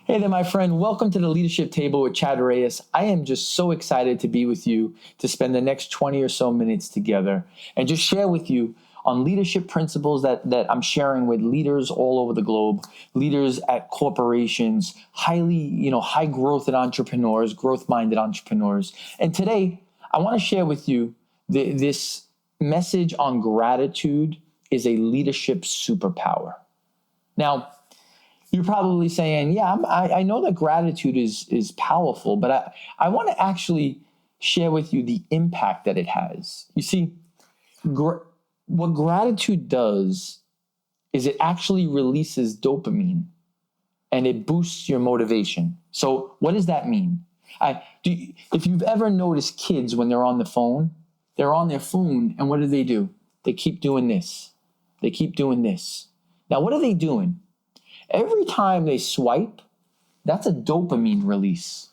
Hey there, my friend. Welcome to the Leadership Table with Chad Reyes. I am just so excited to be with you to spend the next 20 or so minutes together and just share with you on leadership principles that I'm sharing with leaders all over the globe, leaders at corporations, high growth entrepreneurs, growth-minded entrepreneurs. And today, I want to share with you this message on gratitude is a leadership superpower. Now, you're probably saying, yeah, I know that gratitude is powerful, but I want to actually share with you the impact that it has. You see, what gratitude does is it actually releases dopamine and it boosts your motivation. So what does that mean? If you've ever noticed kids when they're on they're on their phone, and what do? They keep doing this. They keep doing this. Now, what are they doing? Every time they swipe, that's a dopamine release.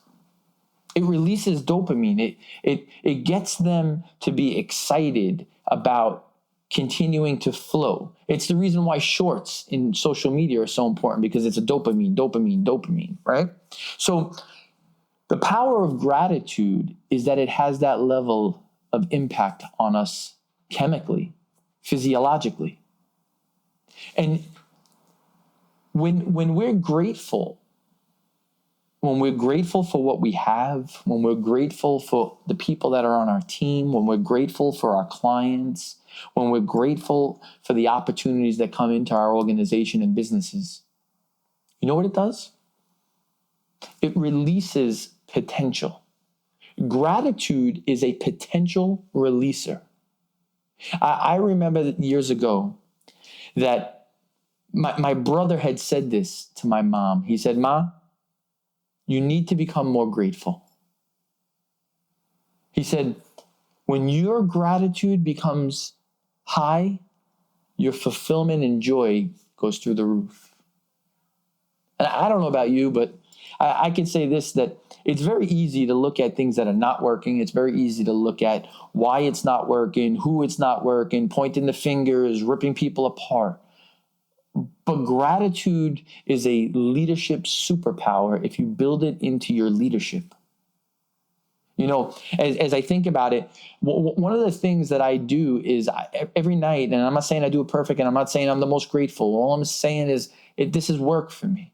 It releases dopamine. It gets them to be excited about continuing to flow. It's the reason why shorts in social media are so important, because it's a dopamine, right? So the power of gratitude is that it has that level of impact on us chemically, physiologically. And when we're grateful for what we have, when we're grateful for the people that are on our team, when we're grateful for our clients, when we're grateful for the opportunities that come into our organization and businesses, you know what it does? It releases potential. Gratitude is a potential releaser. I remember years ago that my brother had said this to my mom. He said, "Ma, you need to become more grateful." He said, when your gratitude becomes high, your fulfillment and joy goes through the roof. And I don't know about you, but I can say this, that it's very easy to look at things that are not working. It's very easy to look at why it's not working, who it's not working, pointing the fingers, ripping people apart. But gratitude is a leadership superpower if you build it into your leadership. You know, as I think about it, one of the things that I do is every night, and I'm not saying I do it perfect, and I'm not saying I'm the most grateful. All I'm saying is this is work for me.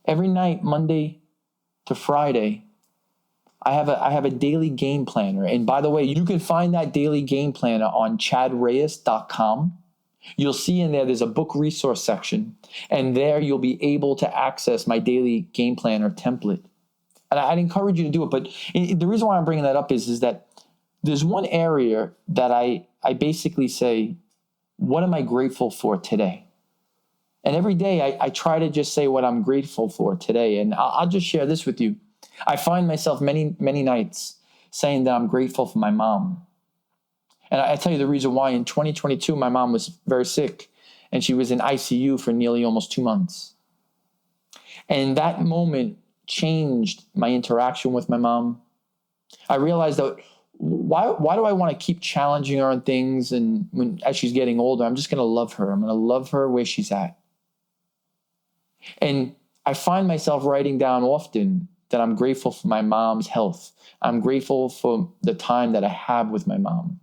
Every night, Monday to Friday, I have a daily game planner. And by the way, you can find that daily game planner on chadreyes.com. You'll see in there's a book resource section, and there you'll be able to access my daily game planner template. And I'd encourage you to do it. But the reason why I'm bringing that up is that there's one area that I basically say, what am I grateful for today? And every day I try to just say what I'm grateful for today. And I'll just share this with you. I find myself many, many nights saying that I'm grateful for my mom. And I tell you the reason why. In 2022, my mom was very sick, and she was in ICU for nearly almost 2 months. And that moment changed my interaction with my mom. I realized that why do I want to keep challenging her on things? And as she's getting older, I'm just going to love her. I'm going to love her where she's at. And I find myself writing down often that I'm grateful for my mom's health. I'm grateful for the time that I have with my mom.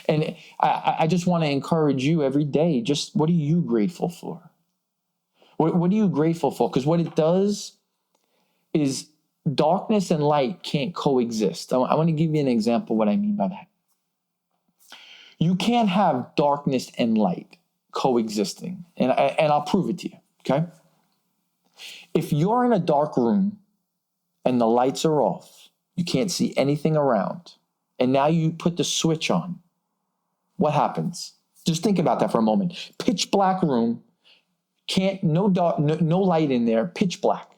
And I just want to encourage you every day, just what are you grateful for? What are you grateful for? Because what it does is darkness and light can't coexist. I want to give you an example of what I mean by that. You can't have darkness and light coexisting. And I'll prove it to you, okay? If you're in a dark room and the lights are off, you can't see anything around, and now you put the switch on, what happens? Just think about that for a moment. Pitch black room, no light in there, pitch black.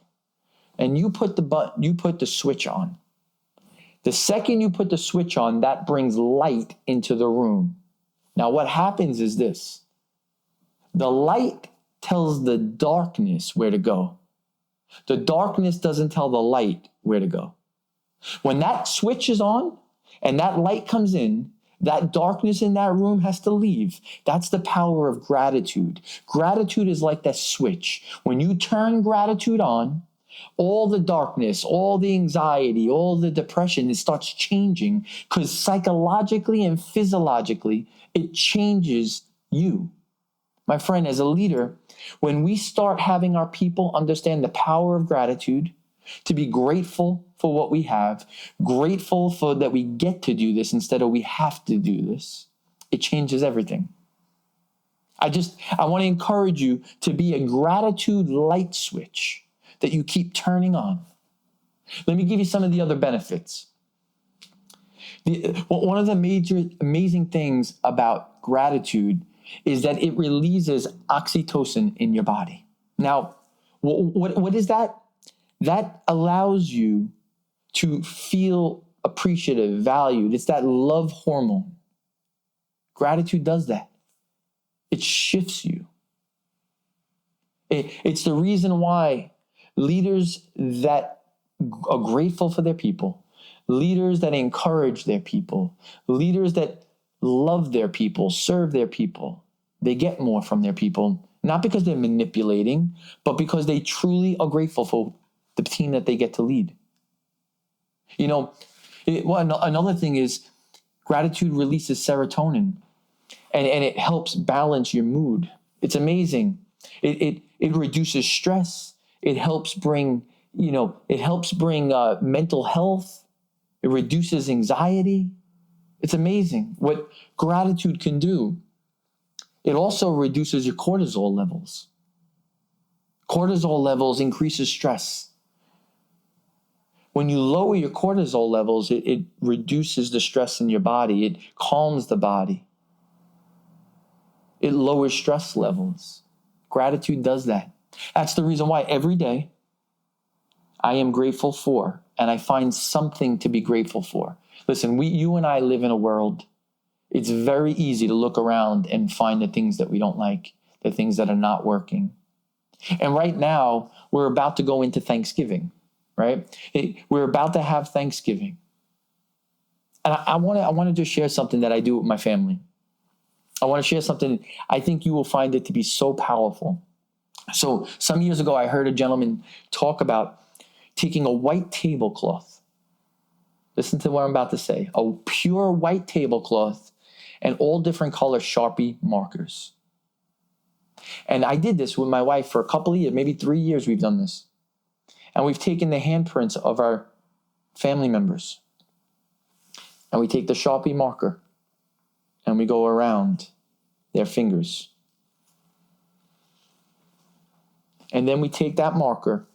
And you put the switch on. The second you put the switch on, that brings light into the room. Now what happens is this. The light tells the darkness where to go. The darkness doesn't tell the light where to go. When that switch is on and that light comes in, That darkness in that room has to leave. That's the power of gratitude. Gratitude is like that switch. When you turn gratitude on, all the darkness, all the anxiety, all the depression, it starts changing because psychologically and physiologically, it changes you. My friend, as a leader, when we start having our people understand the power of gratitude, to be grateful for what we have, grateful for that we get to do this instead of we have to do this, it changes everything. I want to encourage you to be a gratitude light switch that you keep turning on. Let me give you some of the other benefits. One of the major amazing things about gratitude is that it releases oxytocin in your body. Now, what is that? That allows you to feel appreciative, valued. It's that love hormone. Gratitude does that. It shifts you. It's the reason why leaders that are grateful for their people, leaders that encourage their people, leaders that love their people, serve their people, they get more from their people, not because they're manipulating, but because they truly are grateful for the team that they get to lead. You know, another thing is gratitude releases serotonin and it helps balance your mood. It's amazing. It reduces stress. It helps bring, mental health. It reduces anxiety. It's amazing what gratitude can do. It also reduces your cortisol levels. Cortisol levels increases stress. When you lower your cortisol levels, it reduces the stress in your body. It calms the body. It lowers stress levels. Gratitude does that. That's the reason why every day I am grateful for, and I find something to be grateful for. Listen, you and I live in a world. It's very easy to look around and find the things that we don't like, the things that are not working. And right now, we're about to go into Thanksgiving. Right? We're about to have Thanksgiving. And I want to just share something that I do with my family. I want to share something. I think you will find it to be so powerful. So some years ago, I heard a gentleman talk about taking a white tablecloth. Listen to what I'm about to say. A pure white tablecloth and all different color Sharpie markers. And I did this with my wife for a couple of years, maybe 3 years we've done this. And we've taken the handprints of our family members. And we take the Sharpie marker and we go around their fingers. And then we take that marker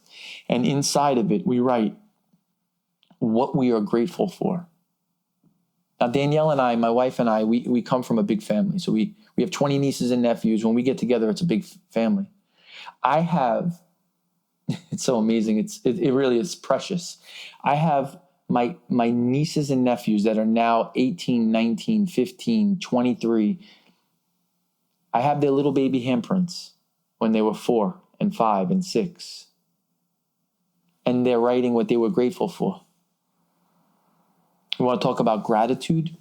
and inside of it we write what we are grateful for. Now Danielle and I, my wife and I, we come from a big family. So we have 20 nieces and nephews. When we get together, it's a big family. I have It's so amazing. It really is precious. I have my nieces and nephews that are now 18, 19, 15, 23. I have their little baby handprints when they were 4 and 5 and 6. And they're writing what they were grateful for. You want to talk about gratitude?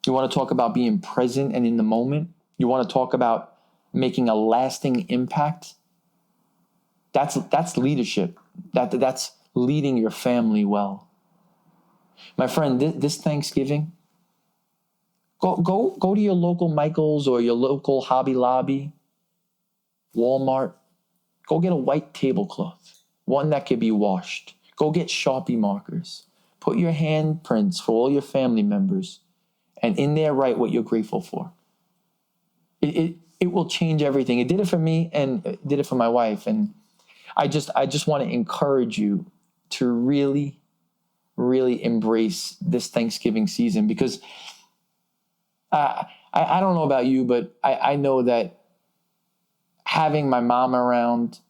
You want to talk about being present and in the moment? You want to talk about making a lasting impact? That's leadership. That's leading your family well. My friend, this Thanksgiving, go to your local Michael's or your local Hobby Lobby, Walmart. Go get a white tablecloth, one that can be washed. Go get Sharpie markers. Put your handprints for all your family members, and in there write what you're grateful for. It will change everything. It did it for me, and it did it for my wife, and I just want to encourage you to really, really embrace this Thanksgiving season because I don't know about you, but I know that having my mom around,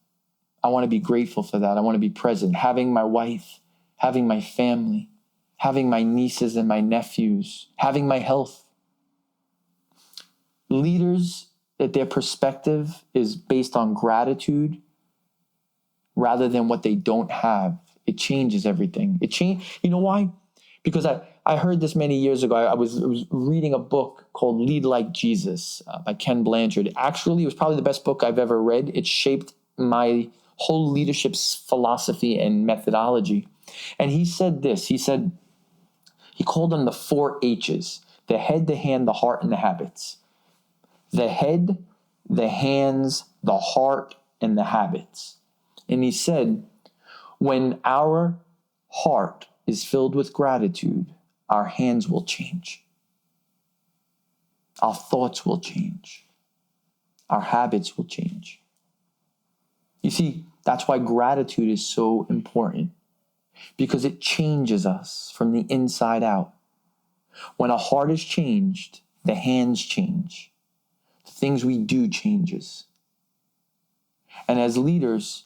I want to be grateful for that. I want to be present. Having my wife, having my family, having my nieces and my nephews, having my health. Leaders, that their perspective is based on gratitude rather than what they don't have. It changes everything. You know why? Because I heard this many years ago. I was reading a book called Lead Like Jesus by Ken Blanchard. Actually, it was probably the best book I've ever read. It shaped my whole leadership philosophy and methodology. And he said this. He called them the 4 H's: the head, the hand, the heart, and the habits. The head, the hands, the heart, and the habits. And he said, when our heart is filled with gratitude, our hands will change. Our thoughts will change. Our habits will change. You see, that's why gratitude is so important, because it changes us from the inside out. When a heart is changed, the hands change. The things we do changes. And as leaders,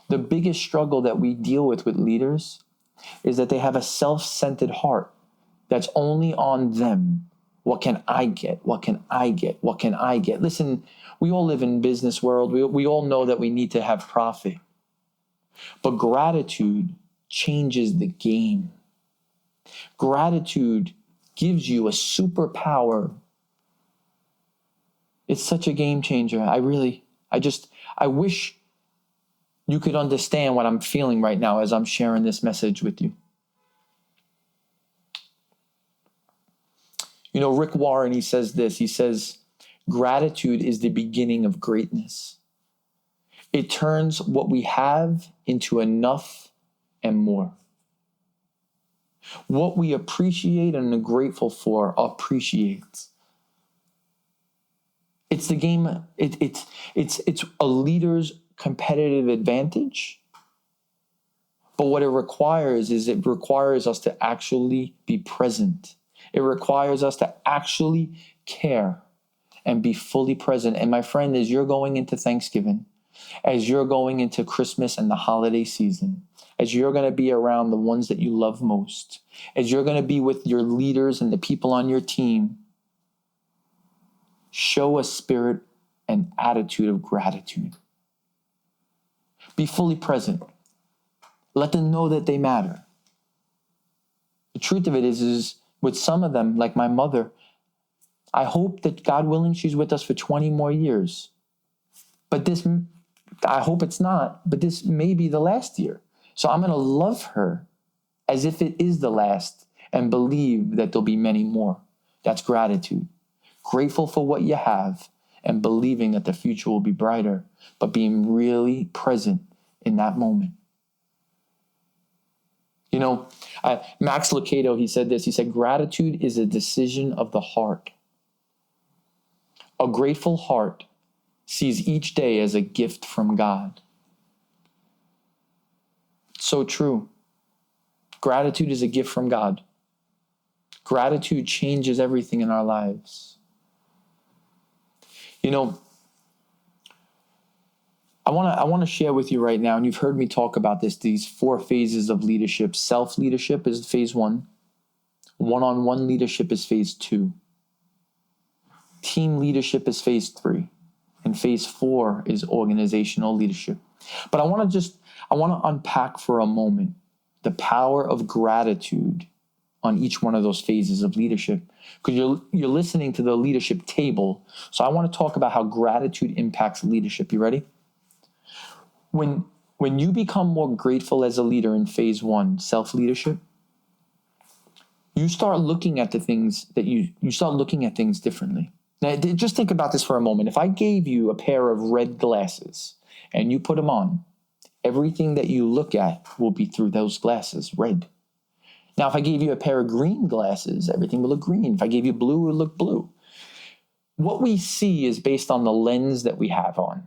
the biggest struggle that we deal with leaders is that they have a self-centered heart that's only on them. What can I get? What can I get? What can I get? Listen, we all live in business world. We all know that we need to have profit. But gratitude changes the game. Gratitude gives you a superpower. It's such a game changer. I wish you could understand what I'm feeling right now as I'm sharing this message with you. You know, Rick Warren, he says this. He says, gratitude is the beginning of greatness. It turns what we have into enough and more. What we appreciate and are grateful for appreciates. It's the game. It's a leader's competitive advantage. But what it requires us to actually be present. It requires us to actually care and be fully present. And my friend, as you're going into Thanksgiving, as you're going into Christmas and the holiday season, as you're going to be around the ones that you love most, as you're going to be with your leaders and the people on your team, show a spirit and attitude of gratitude. Be fully present. Let them know that they matter. The truth of it is with some of them, like my mother, I hope that, God willing, she's with us for 20 more years. But I hope it's not, but this may be the last year. So I'm going to love her as if it is the last and believe that there'll be many more. That's gratitude. Grateful for what you have and believing that the future will be brighter, but being really present in that moment. You know, Max Lucado, he said this. He said, gratitude is a decision of the heart. A grateful heart sees each day as a gift from God. So true. Gratitude is a gift from God. Gratitude changes everything in our lives. You know, I want to share with you right now, and you've heard me talk about this, these 4 phases of leadership. Self-leadership is phase 1. One-on-one leadership is phase 2. Team leadership is phase 3. And phase 4 is organizational leadership. But I want to unpack for a moment the power of gratitude on each one of those phases of leadership. Because you're listening to the leadership table. So I want to talk about how gratitude impacts leadership. You ready? When you become more grateful as a leader in phase 1, self-leadership, you start looking at the things that you start looking at things differently. Now, just think about this for a moment. If I gave you a pair of red glasses and you put them on, everything that you look at will be through those glasses, red. Now, if I gave you a pair of green glasses, everything will look green. If I gave you blue, it would look blue. What we see is based on the lens that we have on.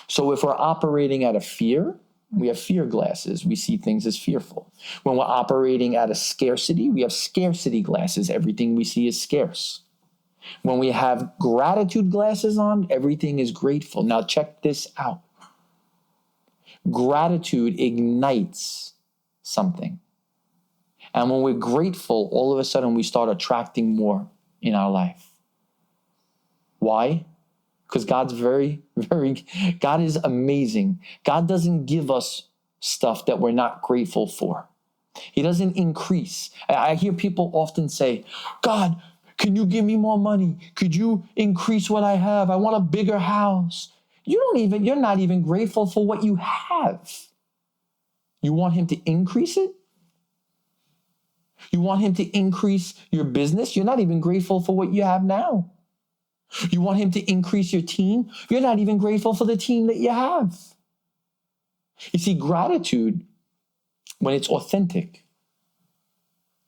So if we're operating out of fear, we have fear glasses. We see things as fearful. When we're operating out of scarcity, we have scarcity glasses. Everything we see is scarce. When we have gratitude glasses on, everything is grateful. Now check this out. Gratitude ignites something. And when we're grateful, all of a sudden we start attracting more in our life. Why? Because God's God is amazing. God doesn't give us stuff that we're not grateful for. He doesn't increase. I hear people often say, God, can you give me more money? Could you increase what I have? I want a bigger house. You're not even grateful for what you have. You want him to increase it? You want him to increase your business? You're not even grateful for what you have now. You want him to increase your team? You're not even grateful for the team that you have. You see, gratitude, when it's authentic,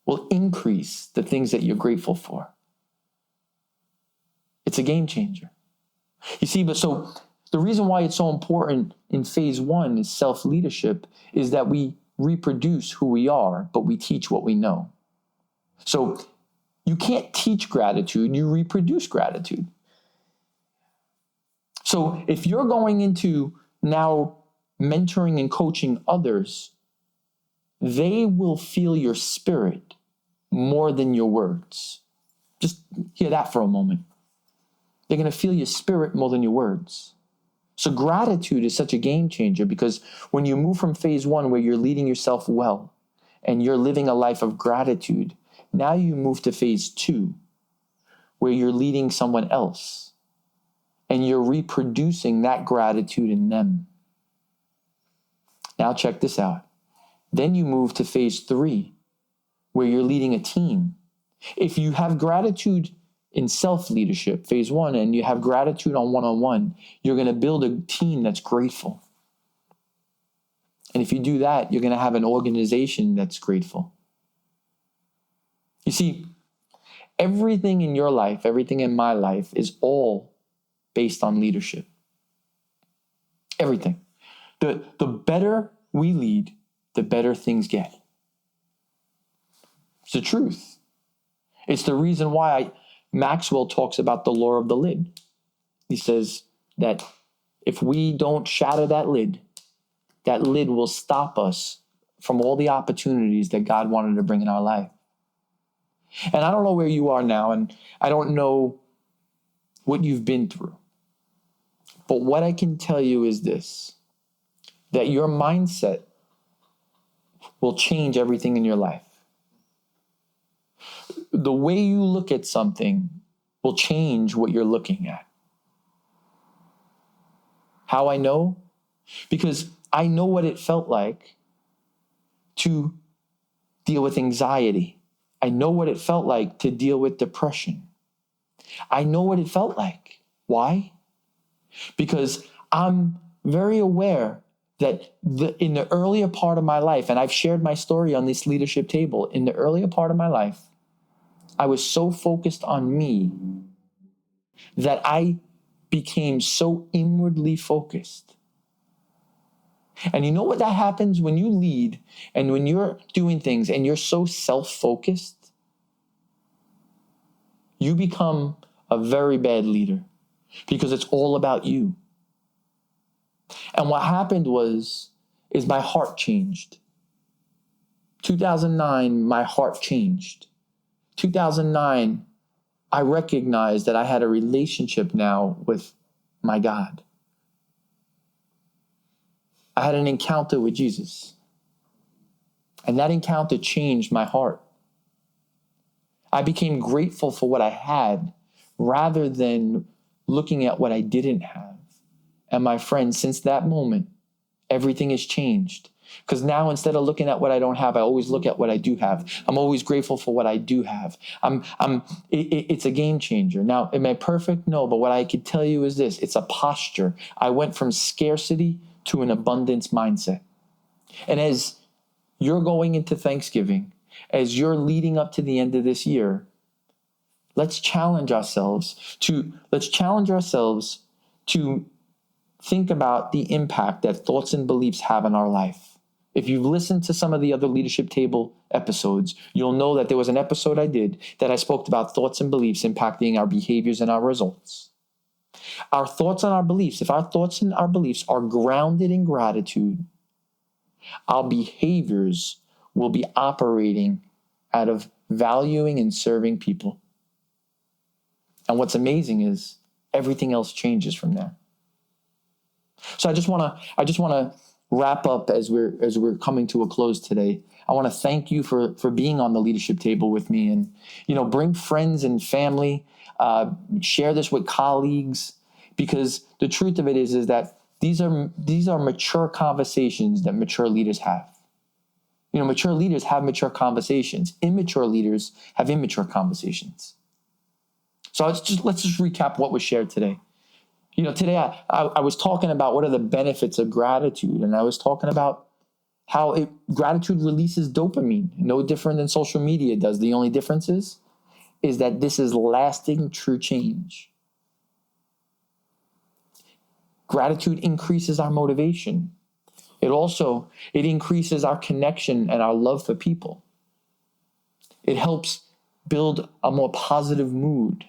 will increase the things that you're grateful for. It's a game changer. You see, but so the reason why it's so important in phase one is self-leadership is that we reproduce who we are, but we teach what we know. So you can't teach gratitude, you reproduce gratitude. So if you're going into now mentoring and coaching others, they will feel your spirit more than your words. Just hear that for a moment. They're going to feel your spirit more than your words. So gratitude is such a game changer because when you move from phase one where you're leading yourself well and you're living a life of gratitude, now you move to phase two where you're leading someone else and you're reproducing that gratitude in them. Now check this out. Then you move to phase three where you're leading a team. If you have gratitude in self-leadership, phase one, and you have gratitude on one-on-one, you're going to build a team that's grateful. And if you do that, you're going to have an organization that's grateful. You see, everything in your life, everything in my life is all based on leadership. Everything. The better we lead, the better things get. It's the truth. It's the reason why Maxwell talks about the law of the lid. He says that if we don't shatter that lid will stop us from all the opportunities that God wanted to bring in our life. And I don't know where you are now, and I don't know what you've been through. But what I can tell you is this, that your mindset will change everything in your life. The way you look at something will change what you're looking at. How I know? Because I know what it felt like to deal with anxiety. I know what it felt like to deal with depression. I know what it felt like. Why? Because I'm very aware that in the earlier part of my life, and I've shared my story on this leadership table, in the earlier part of my life, I was so focused on me that I became so inwardly focused. And you know what that happens when you lead and when you're doing things and you're so self-focused? You become a very bad leader because it's all about you. And what happened is my heart changed. 2009, my heart changed. 2009, I recognized that I had a relationship now with my God. I had an encounter with Jesus. And that encounter changed my heart. I became grateful for what I had rather than looking at what I didn't have. And my friend, since that moment, everything has changed. Because now instead of looking at what I don't have, I always look at what I do have. I'm always grateful for what I do have. It's a game changer. Now, am I perfect? No, but what I could tell you is this. It's a posture. I went from scarcity to an abundance mindset. And as you're going into Thanksgiving, as you're leading up to the end of this year, let's challenge ourselves to think about the impact that thoughts and beliefs have in our life. If you've listened to some of the other leadership table episodes, you'll know that there was an episode I did that I spoke about thoughts and beliefs impacting our behaviors and our results. Our thoughts and our beliefs, if our thoughts and our beliefs are grounded in gratitude, our behaviors will be operating out of valuing and serving people. And what's amazing is everything else changes from there. So I just want to wrap up as we're coming to a close today. I want to thank you for being on the leadership table with me, and, bring friends and family, share this with colleagues, because the truth of it is that these are mature conversations that mature leaders have. Mature leaders have mature conversations. Immature leaders have immature conversations. So let's just recap what was shared today. Today I was talking about what are the benefits of gratitude, and I was talking about how gratitude releases dopamine, no different than social media does. The only difference is that this is lasting, true change. Gratitude increases our motivation. It increases our connection and our love for people. It helps build a more positive mood.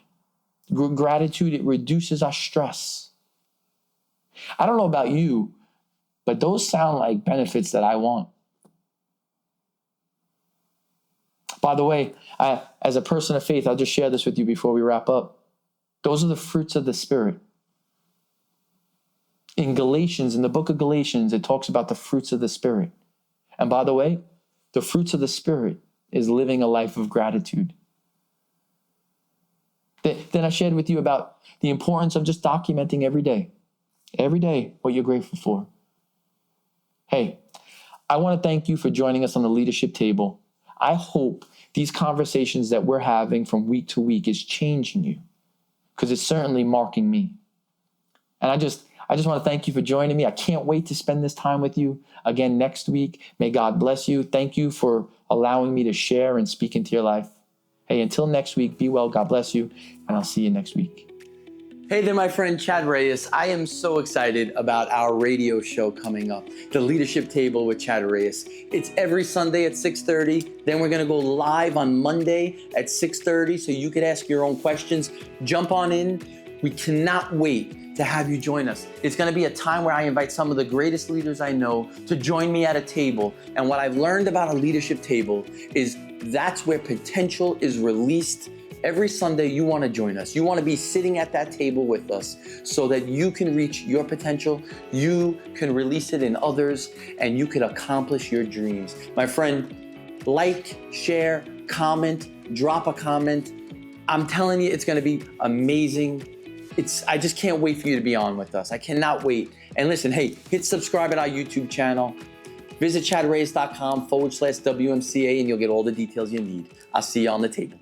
Gratitude, it reduces our stress. I don't know about you, but those sound like benefits that I want. By the way, as a person of faith, I'll just share this with you before we wrap up. Those are the fruits of the Spirit. In the book of Galatians, it talks about the fruits of the Spirit. And by the way, the fruits of the Spirit is living a life of gratitude. Then I shared with you about the importance of just documenting every day, what you're grateful for. Hey, I want to thank you for joining us on the leadership table. I hope these conversations that we're having from week to week is changing you, because it's certainly marking me. And I just want to thank you for joining me. I can't wait to spend this time with you again next week. May God bless you. Thank you for allowing me to share and speak into your life. Hey, until next week, be well, God bless you, and I'll see you next week. Hey there, my friend Chad Reyes. I am so excited about our radio show coming up, The Leadership Table with Chad Reyes. It's every Sunday at 6:30. Then we're going to go live on Monday at 6:30, so you could ask your own questions. Jump on in. We cannot wait to have you join us. It's going to be a time where I invite some of the greatest leaders I know to join me at a table. And what I've learned about a leadership table is that's where potential is released. Every Sunday, you want to join us. You want to be sitting at that table with us so that you can reach your potential, you can release it in others, and you can accomplish your dreams. My friend, like, share, comment, drop a comment. I'm telling you, it's going to be amazing. I just can't wait for you to be on with us. I cannot wait. And listen, hey, hit subscribe at our YouTube channel. Visit chadrayes.com/WMCA and you'll get all the details you need. I'll see you on the table.